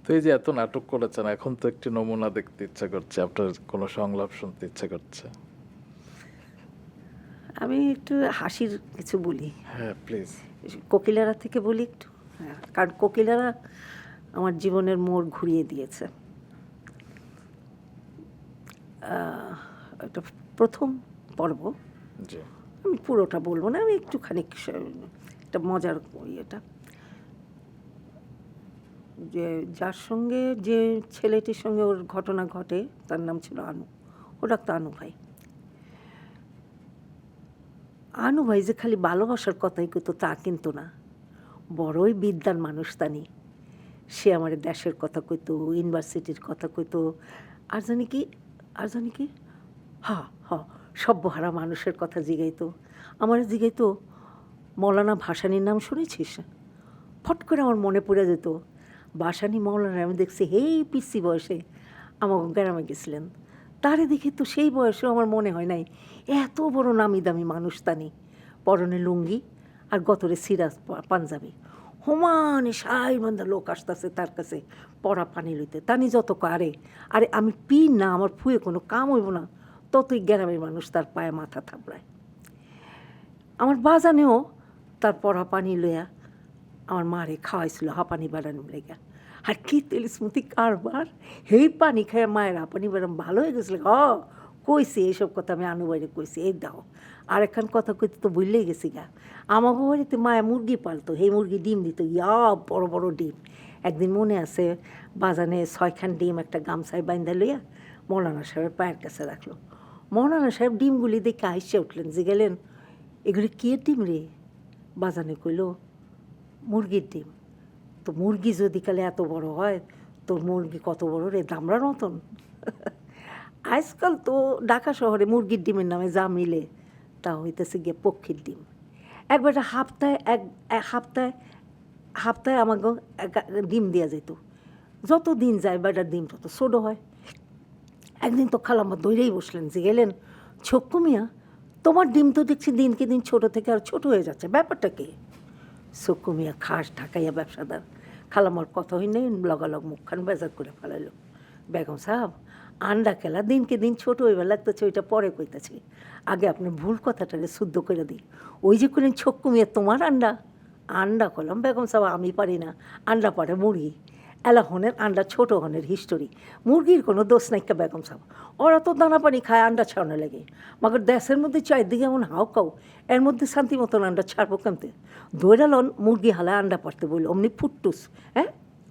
তো এই যে এত নাটক করেছেন, এখন তো একটি নমুনা দেখতে ইচ্ছা করছে, আপনার কোনো সংলাপ শুনতে ইচ্ছা করছে। আমি একটু হাসির কিছু বলি, হ্যাঁ প্লিজ। কোকিলারা থেকে বলি একটু। হ্যাঁ, কারণ কোকিলারা আমার জীবনের মোড় ঘুরিয়ে দিয়েছে। এটা প্রথম পর্ব, জি। আমি পুরোটা বলবো না, আমি একটুখানি একটা মজার ইয়েটা, যে যার সঙ্গে যে ছেলেটির সঙ্গে ওর ঘটনা ঘটে তার নাম ছিল আনু, ও ডাক্তার আনু ভাই। আনু ভাই যে খালি ভালোবাসার কথাই কইতো তা কিন্তু না, বড়ই বিদ্যান মানুষ তানি। সে আমার দেশের কথা কইতো, ইউনিভার্সিটির কথা কইতো, আর জানি কি, আর জানি কি, সভ্যহারা মানুষের কথা জিগাইতো। আমার জিগাইতো মৌলানা ভাসানীর নাম শুনেছিস? ফট করে আমার মনে পড়ে যেত ভাসানী মৌলানা, আমি দেখছি এই পিসি বয়সে আমার গ্রামে গেছিলেন, তারে দেখে তো সেই বয়সেও আমার মনে হয় নাই এত বড় নামি দামি মানুষ তানি, পরনে লুঙ্গি আর গতরে সিরাজ পাঞ্জাবি, হোমানে সাই মন্দা লোক আসতেছে তার কাছে পড়া পানি লইতে। তানি যত আরে আরে আমি পি না, আমার ফুয়ে কোনো কাম হইব না, ততই গ্রামের মানুষ তার পায়ে মাথা থাপড়ায়। আমার বাজানেও তার পড়া পানি লইয়া আমার মারে খাওয়াইছিল হাঁপানি বাড়ানোর লেগা। আর কি তেল স্মৃতি কারবার, এই পানি খায় মায়ের হাঁপানি বাড়ান ভালো হয়ে গেছিল। কইছি এইসব কথা আমি আনু বাইরে কইছি। এই দাও আর একখান কথা কইতে তো ভুললেই গেছি গা, আমার বাড়িতে মায়া মুরগি পালতো, সেই মুরগি ডিম দিত, বড় বড় ডিম। একদিন মনে আছে বাজানে 6খান ডিম একটা গামছায় বাইন্ধা লইয়া মৌলানা সাহেবের পায়ের কাছে রাখলো। মৌলানা সাহেব ডিমগুলি দেখে হাসে উঠলেন, যে গেলেন এগুলি কে ডিম রে? বাজানে কইল মুরগির ডিম। তো মুরগি যদি কালে এত বড় হয়, তোর মুরগি কত বড় রে, দামড়ার মতন। আজকাল তো ঢাকা শহরে মুরগির ডিমের নামে যা মিলে তা হইতেছে গিয়ে পক্ষীর ডিম। একবার সপ্তাহে আমাকে ডিম দেওয়া যেত। যত দিন যায় বেটার ডিম তত ছোটো হয়। একদিন তো খালাম্মা দৌড়েই বসলেন, যে গেলেন ছক্কু মিয়া, তোমার ডিম তো দেখছি দিনকে দিন ছোট থেকে আর ছোট হয়ে যাচ্ছে, ব্যাপারটা কি? ছক্কু মিয়া খাস ঢাকাইয়া ব্যবসাদার, খালাম্মার কথা হই নেই, লগালগ মুখখান বেজার করে ফেলাইল। বেগম সাহেব, আন্ডা খেলা দিনকে দিন ছোট হইবার লাগতেছে, ওইটা পরে কইতেছি, আগে আপনি ভুল কথাটারে শুদ্ধ করে দিই। ওই যে করেন ছক্কু মিয়া তোমার আন্ডা, আন্ডা করলাম বেগম সাহেব আমি পারি না, আন্ডা পারে মুরগি। এলা হনের আন্ডা ছোট হনের হিস্টোরি, মুরগির কোনো দোষ নাইকা বেগম সাহেব, ওরা তো দানা পানি খায় আন্ডা ছাড়ানো লাগে। মগর দেশের মধ্যে চারদিকে এমন হাও কাও, এর মধ্যে শান্তি মতন আন্ডা ছাড়বো কেমতে? দৈরালন মুরগি হালায় আন্ডা পারতে বলল, অমনি ফুটটুস। হ্যাঁ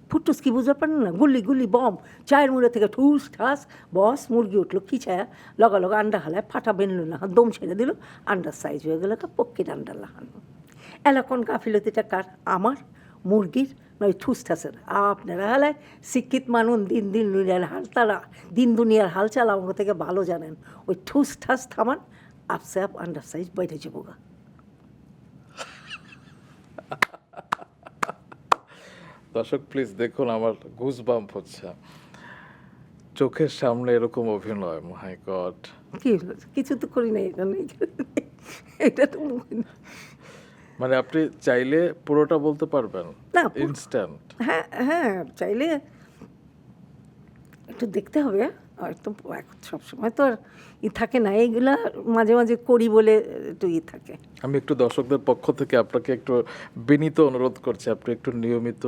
ফুটটুস কি বুঝতে পারেন না? গুল্লি গুল্লি বম, চায়ের মুড়ে থেকে ঠুস ঠাস, বস মুরগি উঠলো খিচায়া, লগালগ আন্ডা হালায় ফাটা বেনলো না, দম ছেড়ে দিল, আন্ডার সাইজ হয়ে গেল একটা পক্ষীর আন্ডা লাহানো। এলাকন গাফিলতিটা কার? আমার মুরগির নয় ঠুস ঠাসের? আপনারা হালায় শিক্ষিত মানুষ, দিন দিন দুনিয়ার হাল তারা, দিন দুনিয়ার হাল চাল আমার থেকে ভালো জানেন। ওই ঠুস ঠাস থামান, আপসে আপ আন্ডার সাইজ বাইরে যাবো গা। দর্শক প্লিজ দেখুন, আমার গুজবাম্প হচ্ছে, চোখের সামনে এরকম অভিনয়, মাই গড। কি হলো? কিছু তো করি নাই, এটা নেই, এটা তো মানে আপনি চাইলে পুরোটা বলতে পারবেন না। ইনস্ট্যান্ট? হ্যাঁ হ্যাঁ, চাইলে একটু দেখতে হবে, হয়তো সবসময় তো আর থাকে না, এইগুলা মাঝে মাঝে করি বলে একটু থাকে। আমি একটু দর্শকদের পক্ষ থেকে আপনাকে একটু বিনীত অনুরোধ করছি, আপনি একটু নিয়মিত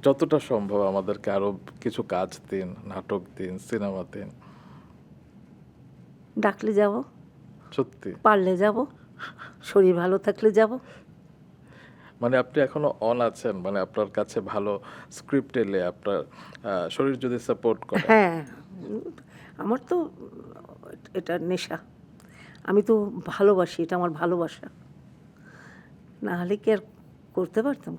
যতটা সম্ভব আমাদেরকে আরো কিছু কাজ দিন, নাটক দিন, সিনেমা দিন। ডাকলে যাব, সত্যি পারলে যাব, শরীর ভালো থাকলে যাব। মানে আপনি এখনো অন আছেন, মানে আপনার কাছে ভালো স্ক্রিপ্ট এলে, আপনার শরীর যদি সাপোর্ট করে। হ্যাঁ, আমার তো এটা নেশা, আমি তো ভালোবাসি, এটা আমার ভালোবাসা, না হলে কি আর করতে পারতাম?